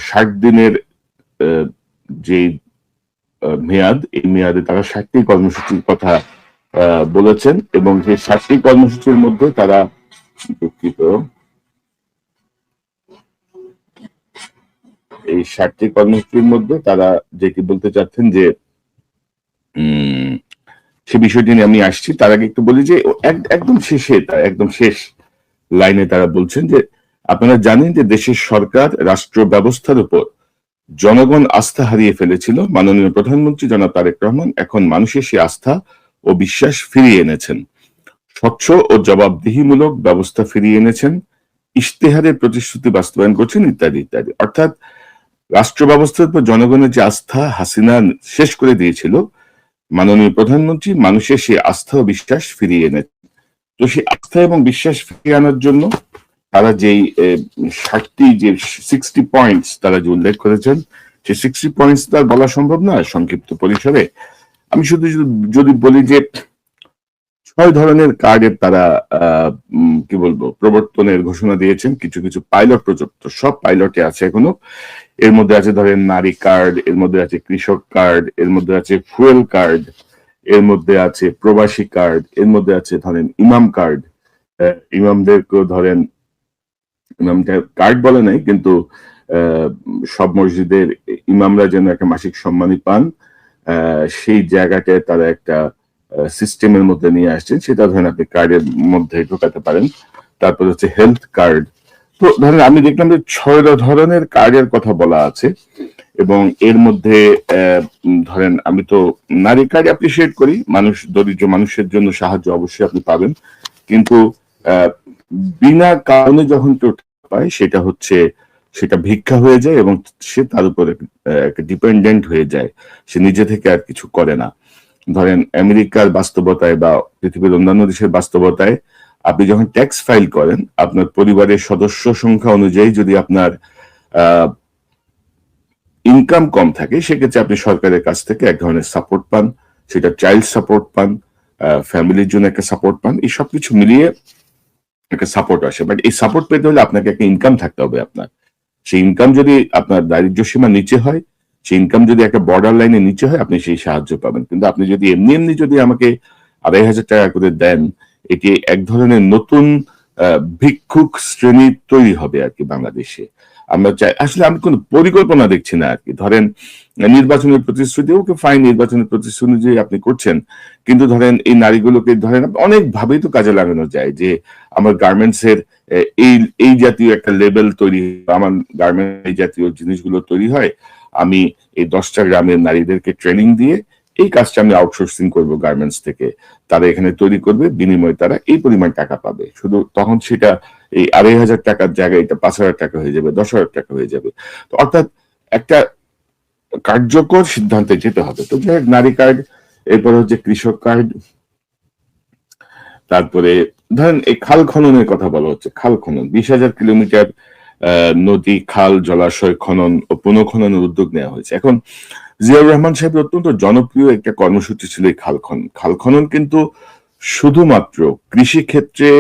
60 দিনের যে মেয়াদ, এই মেয়াদে তারা 60টি কর্মসূচির কথা বলেছেন এবং সেই 60টি কর্মসূচির মধ্যে তারা দুঃখিত, এই 60টি কর্মসূচির মধ্যে তারা যেটি বলতে চাচ্ছেন যে সে বিষয়টি নিয়ে আমি আসছি। তার আগে একটু বলি যে একদম শেষে, একদম শেষ লাইনে তারা বলছেন যে আপনারা জানেন যে দেশের সরকার রাষ্ট্র ব্যবস্থার উপর জনগণ আস্থা হারিয়ে ফেলেছিল। মাননীয় প্রধানমন্ত্রী জনাব তারেক রহমান এখন মানুষের সেই আস্থা ও বিশ্বাস ফিরিয়ে এনেছেন, স্বচ্ছ ও জবাবদিহিমূলক ব্যবস্থা ফিরিয়ে এনেছেন, ইশতেহারের প্রতিশ্রুতি বাস্তবায়ন করছেন, ইত্যাদি ইত্যাদি। অর্থাৎ রাষ্ট্র ব্যবস্থার উপর জনগণের যে আস্থা হাসিনা শেষ করে দিয়েছিল, মাননীয় প্রধানমন্ত্রী মানুষের সেই আস্থা ও বিশ্বাস ফিরিয়ে এনেছেন। তো সেই আস্থা এবং বিশ্বাস ফিরিয়ে আনার জন্য তারা যেই 60টি যে 60 পয়েন্টস তারা যে উল্লেখ করেছেন, সেই 60 পয়েন্টস তার বলা সম্ভব না সংক্ষিপ্ত পরিসরে। আমি শুধু যদি বলি যে 6 ধরনের কার্ডের তারা কি বলবো প্রবর্তনের ঘোষণা দিয়েছেন। কিছু কিছু পাইলট প্রজেক্ট, সব পাইলটে আছে এখনো। এর মধ্যে আছে ধরেন নারী কার্ড, এর মধ্যে আছে কৃষক কার্ড, এর মধ্যে আছে ফুয়েল কার্ড, এর মধ্যে আছে প্রবাসী কার্ড, এর মধ্যে আছে ধরেন ইমাম কার্ড। ইমামদেরকেও ধরেন, ইমামটা কার্ড বলে নাই, কিন্তু সব মসজিদের ইমামরা যেন একটা মাসিক সম্মানী পান, সেই জায়গাটায় তারা একটা সিস্টেমের মধ্যে নিয়ে আসছেন। সেটা ধরেন আপনি কার্ডের মধ্যে ঢোকাতে পারেন। তারপর হচ্ছে হেলথ কার্ড। তো ধরেন আমি দেখলাম যে 6 ধরনের কার্ডের কথা বলা আছে এবং এর মধ্যে ধরেন আমি তো নারী কার্ড অ্যাপ্রিসিয়েট করি, মানুষ দরিদ্র মানুষের জন্য সাহায্য অবশ্যই আপনি পাবেন, কিন্তু বিনা কারণে যখন কেউ পায় সেটা ভিক্ষা হয়ে যায় এবং সে তার উপরে ডিপেন্ডেন্ট হয়ে যায়, সে নিজে থেকে আর কিছু করে না। ধরেন আমেরিকার বাস্তবতায় বা পৃথিবীর অন্যান্য দেশের বাস্তবতায় আপনি যখন ট্যাক্স ফাইল করেন, আপনার পরিবারের সদস্য সংখ্যা অনুযায়ী যদি আপনার ইনকাম কম থাকে, সেক্ষেত্রে আপনি সরকারের কাছ থেকে এক ধরনের সাপোর্ট পান, সেটা চাইল্ড সাপোর্ট পান, ফ্যামিলির জন্য একটা সাপোর্ট পান। এই সবকিছু মিলিয়ে একটা সাপোর্ট আসে। বাট এই সাপোর্ট পেতে হলে আপনাকে একটা ইনকাম থাকতে হবে আপনার। সেই ইনকাম যদি আপনার দারিদ্র্য সীমা নিচে হয়, সেই ইনকাম যদি একটা বর্ডার লাইনের নিচে হয়, আপনি সেই সাহায্য পাবেন। কিন্তু আপনি যদি এমনি এমনি যদি আমাকে 2,500 টাকা করে দেন, এটি এক ধরনের নতুন ভিক্ষুক শ্রেণী তৈরি হবে আর কি বাংলাদেশে। আমরা চাই, আসলে আমি কোনো পরিকল্পনা দেখছি না আর কি। ধরেন নির্বাচনের প্রতিশ্রুতি, ওকে ফাইন, নির্বাচনের প্রতিশ্রুতি যে আপনি করছেন, কিন্তু ধরেন এই নারীগুলোকে ধরেন অনেক ভাবেই তো কাজে লাগানো যায়। যে আমার গার্মেন্টস এর এই জাতীয় একটা লেভেল তৈরি, আমার গার্মেন্টস এই জাতীয় জিনিসগুলো তৈরি হয়, আমি এই 10টা গ্রামের নারীদেরকে ট্রেনিং দিয়ে এই কাজটা আমি আউটসোর্সিং করব গার্মেন্টস থেকে, তারা এখানে তৈরি করবে, বিনিময়ে তারা এই পরিমাণ টাকা পাবে। শুধু তখন সেটা এই 2,500 টাকার জায়গায় এটা 5,000 টাকা হয়ে যাবে, 10,000 টাকা হয়ে যাবে। তো অর্থাৎ একটা কার্যকর সিদ্ধান্তে যেতে হবে। তো নারী কার্ড, এরপর হচ্ছে কৃষক কার্ড, তারপরে ধরেন এই খাল খননের কথা বলা হচ্ছে। খাল খনন 20,000 কিলোমিটার নদী, খাল, জলাশয় খনন ও পুনঃখননের উদ্যোগ নেওয়া হয়েছে। এখন জিয়াউর রহমান সাহেবের অত্যন্ত জনপ্রিয় একটা কর্মসূচি ছিল এই খাল খনন। খাল খনন কিন্তু শুধুমাত্র কৃষি ক্ষেত্রে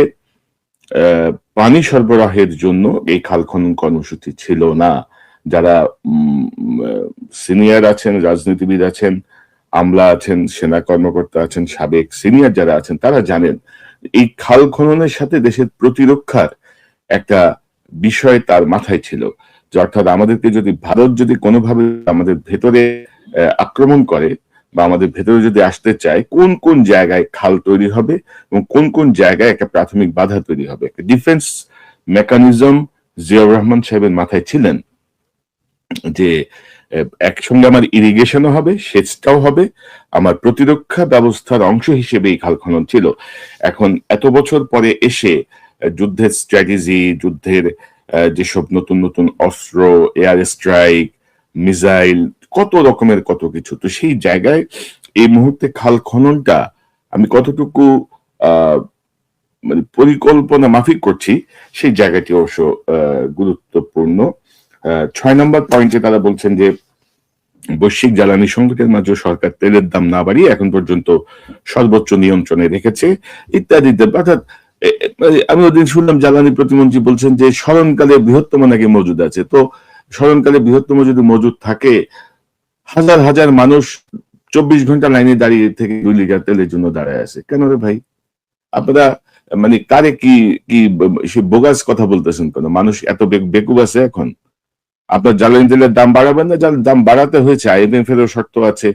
পানি সরবরাহের জন্য এই খাল খনন কর্মসূচি ছিল না। যারা সিনিয়র আছেন, রাজনীতিবিদ আছেন, আমলা আছেন, সেনা কর্মকর্তা আছেন, সাবেক সিনিয়র যারা আছেন, তারা জানেন এই খাল খননের সাথে দেশের প্রতিরক্ষার একটা বিষয় তার মাথায় ছিল। যে অর্থাৎ আমাদেরকে যদি ভারত যদি কোনোভাবে আমাদের ভেতরে আক্রমণ করে বা আমাদের ভেতরে যদি আসতে চায়, কোন কোন জায়গায় খাল তৈরি হবে এবং কোন কোন জায়গায় একটা প্রাথমিক বাধা তৈরি হবে, একটা ডিফেন্স মেকানিজম জিয়াউর রহমান সাহেবের মাথায় ছিলেন। যে একসঙ্গে আমার ইরিগেশনও হবে, সেচটাও হবে, আমার প্রতিরক্ষা ব্যবস্থার অংশ হিসেবে এই খাল খনন ছিল। এখন এত বছর পরে এসে যুদ্ধের স্ট্র্যাটেজি, যুদ্ধের যেসব নতুন নতুন অস্ত্র, এয়ার স্ট্রাইক, মিসাইল, কত রকমের কত কিছু, তো সেই জায়গায় এই মুহূর্তে খাল খননটা আমি কতটুকু মানে পরিকল্পনা মাফিক করছি, সেই জায়গাটি অবশ্য গুরুত্বপূর্ণ। 6 নম্বর পয়েন্টে তারা বলছেন যে বৈশ্বিক জ্বালানি সংকটের মাঝে সরকার তেলের দাম না বাড়িয়ে এখন পর্যন্ত সর্বোচ্চ নিয়ন্ত্রণে রেখেছে, ইত্যাদি। অর্থাৎ আমি ওদিন শুনলাম জ্বালানি প্রতিমন্ত্রী বলছেন যে স্মরণকালে বৃহত্তম নাকি মজুদ আছে। তো স্মরণকালে বৃহত্তম যদি মজুদ থাকে, হাজার হাজার মানুষ 24 ঘন্টা লাইনে দাঁড়িয়ে থেকে 2 লিটার তেলের জন্য দাঁড়ায় আছে। কেন রে ভাই? আপনারা মানে কারে কি কি সে বোগাস কথা বলতেছেন? কেন মানুষ এত বেকুব আছে এখন? আপনার জ্বালানি তেলের দাম বাড়াবেন না, দাম বাড়াতে হয়েছে, IMF এরও শর্ত আছে,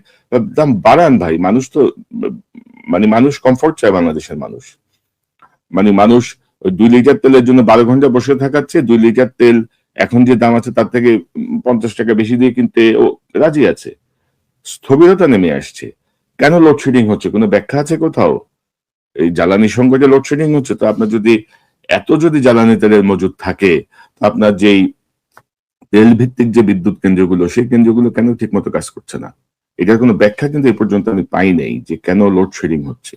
দাম বাড়ান ভাই। মানুষ তো মানে মানুষ কমফোর্ট চায়, বাংলাদেশের মানুষ। মানে মানুষ ওই 2 লিটার তেলের জন্য 12 ঘন্টা বসে থাকাচ্ছে, 2 লিটার তেল এখন যে দাম আছে তার থেকে 50 টাকা বেশি দিয়ে কিনতে ও রাজি আছে। স্থবিরতা নেমে আসছে। কেন লোডশেডিং হচ্ছে? কোনো ব্যাখ্যা আছে কোথাও? এই জ্বালানি সংকটে লোডশেডিং হচ্ছে তো আপনার যদি যদি জ্বালানি তেলের মজুদ থাকে, তো আপনার যেই তেল ভিত্তিক যে বিদ্যুৎ কেন্দ্রগুলো, সেই কেন্দ্রগুলো কেন ঠিক মতো কাজ করছে না? এটার কোনো ব্যাখ্যা কিন্তু এই পর্যন্ত আমি পাই নাই যে কেন লোডশেডিং হচ্ছে।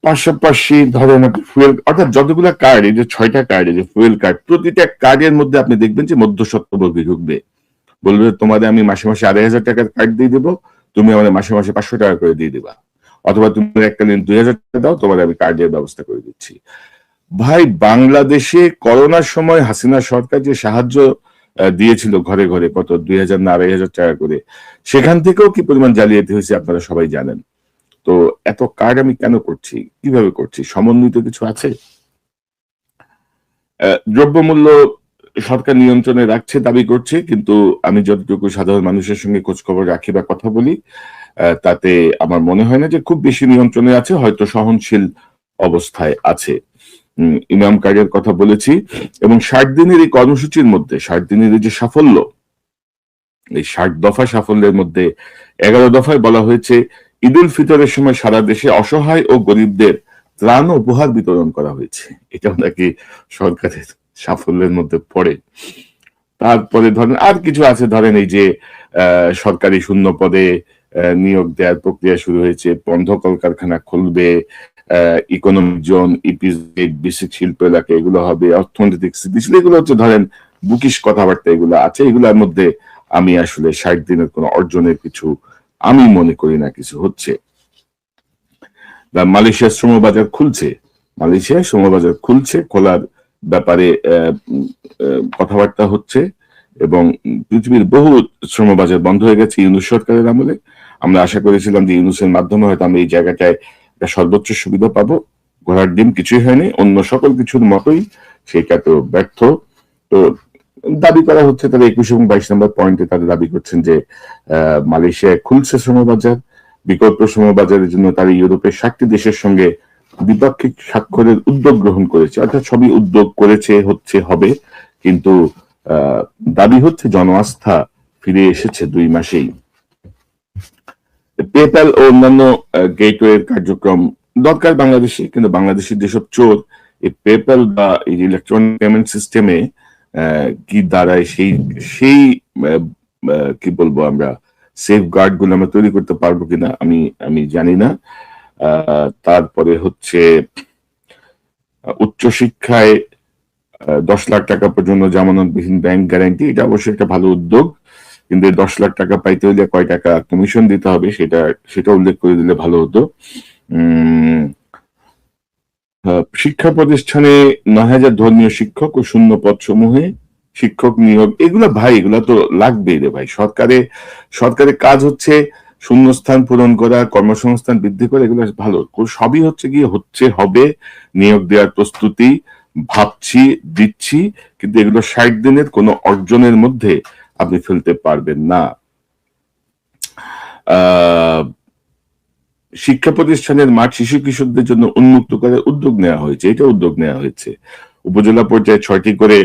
পাশাপাশি ধরেন আপনি ফুয়েল, অর্থাৎ যতগুলো কার্ড, এই যে 6টা কার্ড, এই যে ফুয়েল কার্ড, প্রতিটা কার্ডের মধ্যে আপনি দেখবেন যে মধ্যস্বত্বভোগী ঢুকবে, বলবে তোমাদের আমি মাসে মাসে 2,500 টাকার কার্ড দিয়ে দেবো, তুমি আমাদের মাসে মাসে 500 টাকা করে দিয়ে দিবা, অথবা তুমি এককালীন 2,000 টাকা দাও, তোমার আমি কার্ডের ব্যবস্থা করে দিচ্ছি। ভাই, বাংলাদেশে করোনার সময় হাসিনা সরকার যে সাহায্য দিয়েছিল ঘরে ঘরে, কত 2,000 না 2,500 টাকা করে, সেখান থেকেও কি পরিমাণ জালিয়াতি হয়েছে আপনারা সবাই জানেন। তো এত কার্ড আমি কেন করছি, কিভাবে করছি, সমন্বিত কিছু আছে? দ্রব্যমূল্য সরকার নিয়ন্ত্রণে রাখছে দাবি করছে, কিন্তু আমি যতটুকু সাধারণ মানুষের সঙ্গে খোঁজ খবর রাখি বা কথা বলি, তাতে আমার মনে হয় না যে খুব বেশি নিয়ন্ত্রণে আছে, হয়তো সহনশীল অবস্থায় আছে। ইমাম কার্ডের কথা বলেছি, এবং 60 দিনের এই কর্মসূচির মধ্যে 60 দিনের এই যে সাফল্য, এই 60 দফা সাফল্যের মধ্যে 11 দফায় বলা হয়েছে ঈদুল ফিতরের সময় সারা দেশে অসহায় ও গরিবদের ত্রাণ ও উপহার বিতরণ করা হয়েছে। এটাও নাকি সরকারের সাফল্যের মধ্যে পড়ে। তারপরে ধরেন আর কিছু আছে, ধরেন এই যে সরকারি শূন্য পদে নিয়োগ দেওয়ার প্রক্রিয়া শুরু হয়েছে, বন্ধ কলকারখানা খুলবে, ইকোনমিক জোন, ইপিজেড, বেসিক শিল্প এলাকা এগুলো হবে, অর্থনৈতিক স্থিতিশীল, এগুলো হচ্ছে ধরেন বুকিশ কথাবার্তা এগুলো আছে। এগুলোর মধ্যে আমি আসলে 60 দিনের কোনো অর্জনের কিছু আমি মনে করি না কিছু হচ্ছে। মালয়েশিয়ার শ্রমবাজার খুলছে, মালয়েশিয়ায় শ্রমবাজার খুলছে, খোলার ব্যাপারে কথাবার্তা হচ্ছে, এবং পৃথিবীর বহু শ্রমবাজার বন্ধ হয়ে গেছে ইউনূস সরকারের আমলে। আমরা আশা করেছিলাম যে ইউনূসের মাধ্যমে হয়তো আমরা এই জায়গাটায় একটা সর্বোচ্চ সুবিধা পাবো। ঘোড়ার ডিম কিছুই হয়নি, অন্য সকল কিছুর মতোই সেটা তো ব্যর্থ। তো দাবি করা হচ্ছে, তারা 21 এবং 22 নম্বর পয়েন্টে তারা দাবি করছেন যে মালয়েশিয়ায় খুলছে শ্রমবাজার, বিকল্প শ্রমবাজারের জন্য তারা ইউরোপের 60টি দেশের সঙ্গে দ্বিপাক্ষিক স্বাক্ষরের উদ্যোগ গ্রহণ করেছে। অর্থাৎ সবই উদ্যোগ করেছে, হচ্ছে, হবে, কিন্তু দাবি হচ্ছে জনআস্থা ফিরে এসেছে 2 মাসেই। পেপ্যাল ও অন্যান্য গেটওয়ের কার্যক্রম দরকার বাংলাদেশে, কিন্তু বাংলাদেশের যেসব চোর এই পেপ্যাল বা এই ইলেকট্রনিক পেমেন্ট সিস্টেমে কি দাঁড়ায়, সেই সেই কি বলবো আমরা, সেফ গার্ড গুলো আমরা তৈরি করতে পারবো কিনা আমি জানি না। তারপরে হচ্ছে উচ্চশিক্ষায় 10 লাখ টাকা পর্যন্ত জামানতবিহীন ব্যাংক গ্যারান্টি, এটা অবশ্যই একটা ভালো উদ্যোগ, কিন্তু 10 লাখ টাকা পাইতে হলে কয় টাকা কমিশন দিতে হবে সেটা উল্লেখ করে দিলে ভালো হতো। শিক্ষা প্রতিষ্ঠানে 9,000 ধর্মীয় শিক্ষক ও শূন্য পদ সমূহে শিক্ষক নিয়োগ, এগুলো ভাই, এগুলো তো লাগবেই রে ভাই। সরকারের কাজ হচ্ছে শূন্যস্থান পূরণ করা, কর্মসংস্থান বৃদ্ধি করা, এগুলো ভালো, সবই হচ্ছে গিয়ে হবে, নিয়োগ দেওয়ার প্রস্তুতি ভাবছি, দিচ্ছি, কিন্তু এগুলো 60 দিনের কোনো অর্জনের মধ্যে আপনি ফেলতে পারবেন না। শিক্ষা প্রতিষ্ঠানের মাঠ শিশু কিশোরদের জন্য উন্মুক্ত করার উদ্যোগ নেওয়া হয়েছে। উপজেলা পর্যায়ে 6টি করে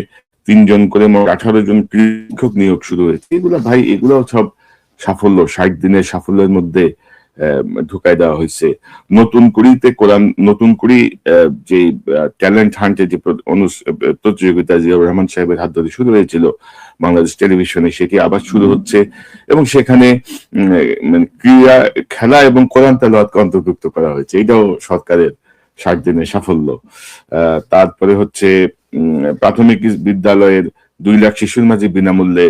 3 জন করে মোট 18 জন শিক্ষক নিয়োগ শুরু হয়েছে। এগুলো ভাই, এগুলো সব সাফল্য, 60 দিনের সাফল্যের মধ্যে ঢুকাই দেওয়া হয়েছে। নতুন কুড়ি যে ট্যালেন্ট হান্টের যে প্রতিযোগিতা জিয়াউর রহমান সাহেবের হাত ধরে শুরু হয়েছিল বাংলাদেশ টেলিভিশনে, সেটি আবার শুরু হচ্ছে, এবং সেখানে ক্রীড়া, খেলা এবং কোরআন তেলাওয়াতকে অন্তর্ভুক্ত করা হয়েছে। এটাও সরকারের 60 দিনের সাফল্য। তারপরে হচ্ছে প্রাথমিক বিদ্যালয়ের 2 লাখ শিশুর মাঝে বিনামূল্যে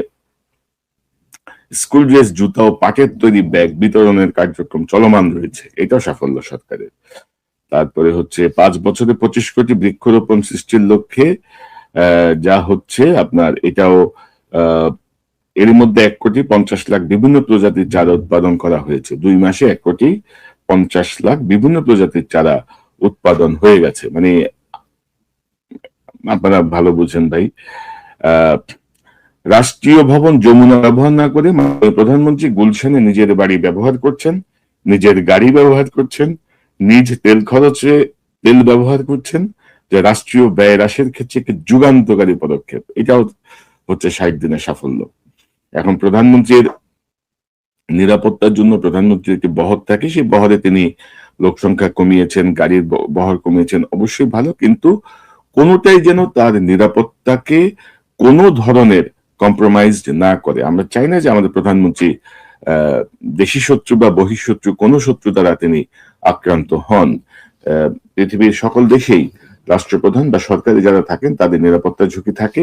স্কুল ড্রেস, জুতা ও পাটের তৈরি ব্যাগ বিতরণের কার্যক্রম চলমান রয়েছে, এটাও সাফল্য সরকারের। তারপরে হচ্ছে 5 বছরে 25 কোটি বৃক্ষরোপণ সৃষ্টির লক্ষ্যে যা হচ্ছে আপনার, এটাও এর মধ্যে 1,50,00,000 বিভিন্ন প্রজাতির চারা উৎপাদন করা হয়েছে। 2 মাসে 1,50,00,000 বিভিন্ন প্রজাতির চারা উৎপাদন হয়ে গেছে। মানে আপনারা ভালো বুঝেন ভাই। রাষ্ট্রীয় ভবন যমুনা ব্যবহার না করে প্রধানমন্ত্রী গুলশানে নিজের বাড়ি ব্যবহার করছেন, নিজের গাড়ি ব্যবহার করছেন, নিজ তেল খরচে তেল ব্যবহার করছেন, যে রাষ্ট্রীয় ব্যয় হ্রাসের ক্ষেত্রে একটি যুগান্তকারী পদক্ষেপ। এটাও হচ্ছে 60 দিনের সাফল্য। এখন প্রধানমন্ত্রীর নিরাপত্তার জন্য প্রধানমন্ত্রীর একটি বহর থাকে, সেই বহরে তিনি লোক সংখ্যা কমিয়েছেন, গাড়ির বহর কমিয়েছেন, অবশ্যই ভালো, কিন্তু কোনোটাই যেন তার নিরাপত্তাকে কোনো ধরনের কম্প্রোমাইজড না করে। আমরা চাই না যে আমাদের প্রধানমন্ত্রী দেশি শত্রু বা বহিঃশত্রু কোনো শত্রু দ্বারা তিনি আক্রান্ত হন। পৃথিবীর সকল দেশেই রাষ্ট্রপ্রধান বা সরকারি যারা থাকেন তাদের নিরাপত্তার ঝুঁকি থাকে,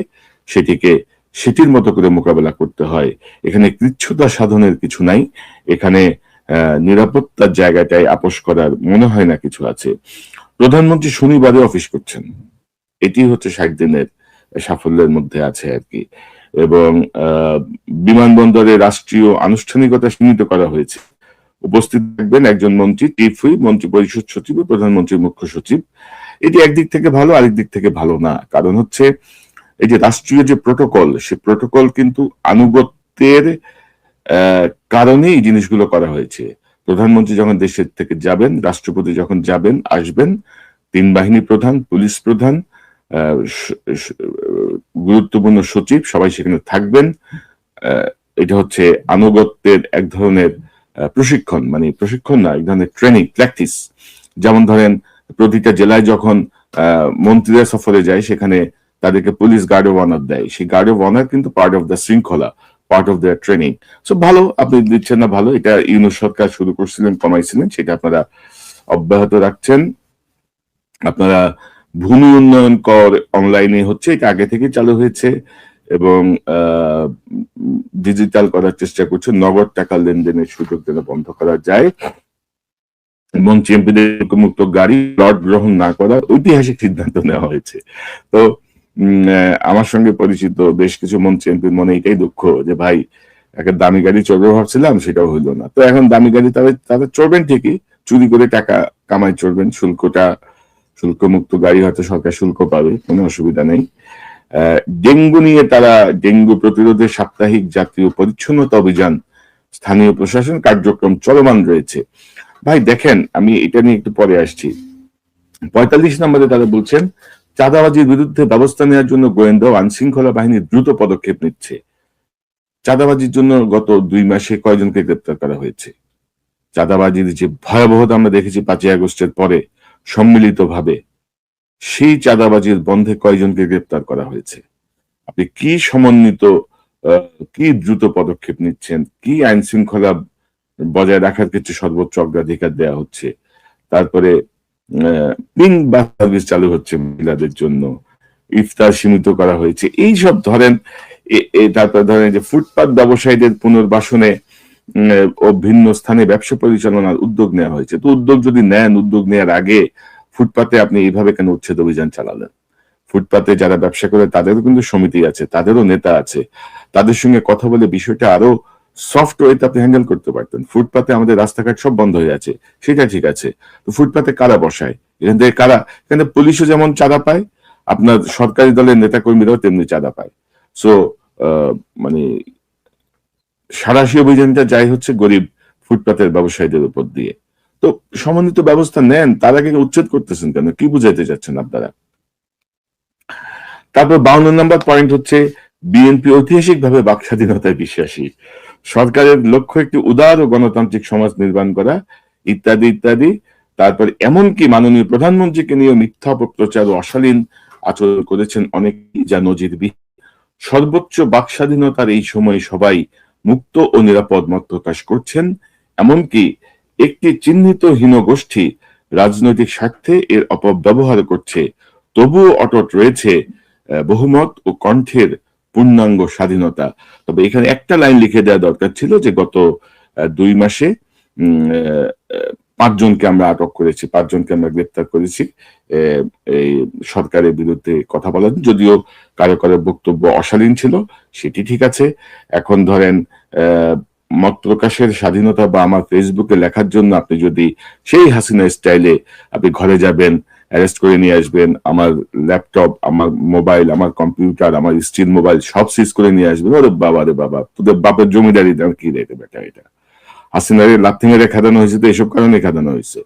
সেটির মতো করে মোকাবেলা করতে হয়। এখানে কৃচ্ছ্রতা সাধনের কিছু নাই, এখানে নিরাপত্তার জায়গাটায় আপোষ করার মনে হয় না কিছু আছে। প্রধানমন্ত্রী শনিবারে অফিস করছেন, এটি হচ্ছে 60 দিনের সাফল্যের মধ্যে আছে আর কি। এবং বিমানবন্দরে রাষ্ট্রীয় আনুষ্ঠানিকতা সীমিত করা হয়েছে। উপস্থিত থাকবেন একজন মন্ত্রী, চিফ হুইপ, মন্ত্রী পরিষদ সচিব ও প্রধানমন্ত্রীর মুখ্য সচিব। এটি একদিক থেকে ভালো, আরেক দিক থেকে ভালো না। কারণ হচ্ছে এই যে রাষ্ট্রীয় যে প্রোটোকল, সে প্রোটোকল কিন্তু আনুগত্যের কারণে এই জিনিসগুলো করা হয়েছে। প্রধানমন্ত্রী যখন দেশের থেকে যাবেন, রাষ্ট্রপতি যখন যাবেন আসবেন, 3 বাহিনী প্রধান, পুলিশ প্রধান, গুরুত্বপূর্ণ সচিব সবাই সেখানে থাকবেন। এটা হচ্ছে আনুগত্যের এক ধরনের প্রশিক্ষণ, মানে প্রশিক্ষণ না, এক ধরনের ট্রেনিং, প্র্যাকটিস। যেমন ধরেন প্রতিটা জেলায় যখন মন্ত্রীরা সফরে যায় সেখানে তাদেরকে পুলিশ গার্ড অফ অনার দেয়, সেই গার্ড অফ অনার কিন্তু পার্ট অফ দ্য শৃঙ্খলা, part of the training. So ভালো, আপনি দিচ্ছেন না ভালো, এটা ইউনূস সরকার শুরু করছিলেন, কমাইছিলেন, সেটা আপনারা অব্যাহত রাখছেন। আপনারা ভূমি উন্নয়ন কর অনলাইনে হচ্ছে, এটা আগে থেকে চালু হয়েছে, এবং ডিজিটাল করার চেষ্টা করছে, নগদ টাকা লেনদেনের সুযোগ যেন বন্ধ করা যায়। মন্ত্রী এমপিদের মুক্ত গাড়ি লট গ্রহণ না করার ঐতিহাসিক সিদ্ধান্ত নেওয়া হয়েছে। তো আমার সঙ্গে পরিচিত বেশ কিছু মন্ত্রী এমপির মনে এটাই দুঃখ যে ভাই একটা দামি গাড়ি চড়বে ভাবছিলাম, সেটাও হইলো না। তো এখন দামি গাড়ি তাদের চড়বেন ঠিকই, চুরি করে টাকা কামাই চড়বেন, শুল্ক মুক্ত গাড়ি হয়তো সরকার শুল্ক পাবে, কোনো অসুবিধা নেই। ডেঙ্গু নিয়ে তারা ডেঙ্গু প্রতিরোধে সাপ্তাহিক জাতীয় পরিচ্ছন্নতা অভিযান স্থানীয় প্রশাসন কার্যক্রম চলমান রয়েছে। ভাই দেখেন, আমি এটা নিয়ে একটু পরে আসছি। 45 নম্বরে তারা বলছেন চাঁদাবাজির বিরুদ্ধে ব্যবস্থা নেওয়ার জন্য গোয়েন্দা ও আইনশৃঙ্খলা বাহিনী দ্রুত পদক্ষেপ নিচ্ছে। চাঁদাবাজির জন্য গত 2 মাসে কয়জনকে গ্রেপ্তার করা হয়েছে? চাঁদাবাজির যে ভয়াবহতা আমরা দেখেছি 5ই আগস্টের পরে সম্মিলিতভাবে, সেই চাঁদাবাজির বন্ধে কয়জনকে গ্রেপ্তার করা হয়েছে? আপনি কি সমন্বিত, কি দ্রুত পদক্ষেপ নিচ্ছেন, কি আইন শৃঙ্খলা বজায় রাখার ক্ষেত্রে সর্বোচ্চ অগ্রাধিকার দেওয়া হচ্ছে? তারপরে পিঙ্ক বাস সার্ভিস চালু হচ্ছে মহিলাদের জন্য, ইফতার সীমিত করা হয়েছে, এই সব ধরেন। তারপরে ধরেন যে ফুটপাত ব্যবসায়ীদের পুনর্বাসনে ও ভিন্ন স্থানে ব্যবসা পরিচালনার উদ্যোগ নেওয়া হয়েছে। তো উদ্যোগ যদি নেন, উদ্যোগ নেওয়ার আগে ফুটপাতে আপনি এইভাবে কেন উচ্ছেদ অভিযান চালালেন? ফুটপাতে যারা ব্যবসা করে তাদেরও কিন্তু সমিতি আছে, তাদেরও নেতা আছে, তাদের সঙ্গে কথা বলে বিষয়টা আরো সফট ওয়েতে আপনি হ্যান্ডেল করতে পারতেন। ফুটপাতে আমাদের রাস্তাঘাট সব বন্ধ হয়ে আছে, সেটা ঠিক আছে, তো ফুটপাতে কারা বসায়? এখানে পুলিশও যেমন চাঁদা পায়, আপনার সরকারি দলের নেতা কর্মীরাও তেমনি চাঁদা পায়। সো মানে সাঁড়াশি অভিযানটা যাই হচ্ছে গরিব ফুটপাতের ব্যবসায়ীদের উপর দিয়ে। তো সমন্বিত ব্যবস্থা নেন, তার আগে উচ্ছেদ করতেছেন কেন? কি বুঝাইতে চাচ্ছেন আপনারা? তারপর 52 নম্বর পয়েন্ট হচ্ছে বিএনপি ঐতিহাসিকভাবে বাক স্বাধীনতায় বিশ্বাসী, সরকারের লক্ষ্য একটি উদার ও গণতান্ত্রিক সমাজ নির্মাণ করা, ইত্যাদি ইত্যাদি। তারপর এমনকি মাননীয় প্রধানমন্ত্রীকে নিয়ে মিথ্যা অপপ্রচার ও অশালীন আচরণ করেছেন অনেকেই, যা নজিরবিহীন। সর্বোচ্চ বাক স্বাধীনতার এই সময় সবাই মুক্ত ও নিরাপদ মত প্রকাশ করছেন, এমনকি একটি চিহ্নিত হীন গোষ্ঠী রাজনৈতিক স্বার্থে এর অপব্যবহার করছে, তবুও অটুট রয়েছে বহুমত ও কণ্ঠের পূর্ণাঙ্গ স্বাধীনতা। তবে এখানে একটা লাইন লিখে দেওয়া দরকার ছিল যে গত 2 মাসে 5 জনকে আমরা আটক করেছি, 5 জনকে আমরা গ্রেপ্তার করেছি এই সরকারের বিরুদ্ধে কথা বলার। যদিও কারো কারো বক্তব্য অশালীন ছিল, সেটি ঠিক আছে। এখন ধরেন মত প্রকাশের স্বাধীনতা বা আমার ফেসবুকে লেখার জন্য আপনি যদি সেই হাসিনা স্টাইলে আপনি ঘরে যাবেন, অ্যারেস্ট করে নিয়ে আসবেন, আমার ল্যাপটপ, আমার মোবাইল, আমার কম্পিউটার, আমার স্ত্রীর মোবাইল সব সিজ করে নিয়ে আসবেন, ওরে বাবা রে বাবা, তোদের বাপের জমিদারি দাম কি রে বেটা এটা। হাসিনারে লাথি মেরে খেদানো হয়েছে তো এসব কারণে খেদানো হয়েছে।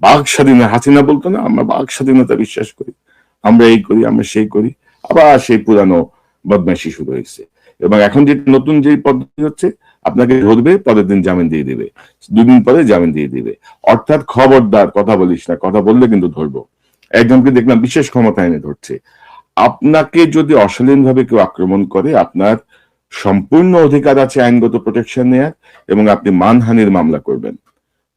বাক স্বাধীনতা, হাসিনা বলতো না আমরা বাক স্বাধীনতা বিশ্বাস করি, আমরা এই করি, আমরা সেই করি, আবার সেই পুরানো বদমাইশি শুরু হয়েছে। এবং এখন যে নতুন যে পদ্ধতি হচ্ছে, আপনাকে ধরবে, পরের দিন জামিন দিয়ে দিবে, 2 দিন পরে জামিন দিয়ে দিবে। অর্থাৎ খবরদার কথা বলিস না, কথা বললে কিন্তু ধরবো। একজনকে দেখলাম বিশেষ ক্ষমতা এনে ধরছে। আপনাকে যদি অশালীন ভাবে কেউ আক্রমণ করে, আপনার সম্পূর্ণ অধিকার আছে আইনগত প্রোটেকশন নেয়ার, এবং আপনি মানহানির মামলা করবেন।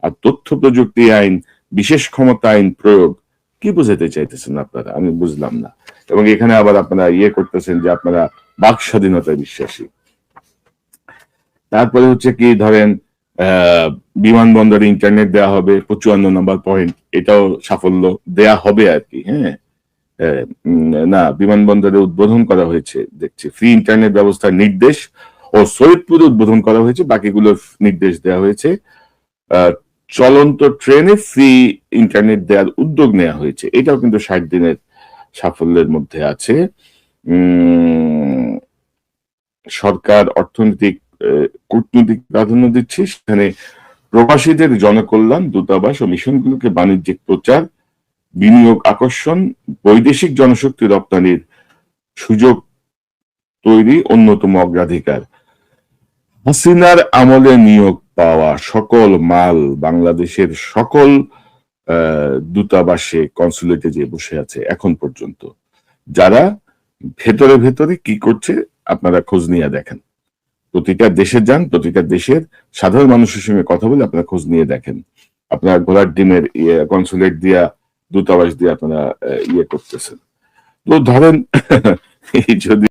আর তথ্য প্রযুক্তি আইন, বিশেষ ক্ষমতা আইন প্রয়োগ, কি বুঝাতে চাইতেছেন আপনারা, আমি বুঝলাম না। এবং এখানে আবার আপনারা করতেছেন যে আপনারা বাক স্বাধীনতায় বিশ্বাসী। তারপরে হচ্ছে কি ধরেন বিমানবন্দরে ইন্টারনেট দেওয়া হবে, 55 নম্বর পয়েন্ট, এটাও সাফল্য, দেয়া হবে আর কি। হ্যাঁ, না, বিমানবন্দরে উদ্বোধন করা হয়েছে দেখছি, ফ্রি ইন্টারনেট ব্যবস্থার নির্দেশ, ও সৈয়দপুরে উদ্বোধন করা হয়েছে, বাকিগুলো নির্দেশ দেওয়া হয়েছে। চলন্ত ট্রেনে ফ্রি ইন্টারনেট দেওয়ার উদ্যোগ নেওয়া হয়েছে, এটাও কিন্তু 60 দিনের সাফল্যের মধ্যে আছে। সরকার অর্থনৈতিক কূটনৈতিক প্রাধান্য দিচ্ছে, সেখানে প্রবাসীদের জনকল্যাণ, দূতাবাস ও মিশনগুলোকে বাণিজ্যিক প্রচার, বিনিয়োগ আকর্ষণ, বৈদেশিক জনশক্তি রপ্তানির সুযোগ তৈরি অন্যতম অগ্রাধিকার। হাসিনার আমলে নিয়োগ পাওয়া সকল মাল বাংলাদেশের সকল দূতাবাসে, কনসুলেটে যে বসে আছে এখন পর্যন্ত, যারা ভেতরে ভেতরে কি করছে আপনারা খোঁজ নিয়ে দেখেন। প্রতিটা দেশে যান, প্রতিটা দেশের সাধারণ মানুষের সঙ্গে কথা বলে আপনারা খোঁজ নিয়ে দেখেন। আপনারা ঘোড়ার ডিমের কনসুলেট দিয়া, দূতাবাস দিয়ে আপনারা করতেছেন। তো ধরেন যদি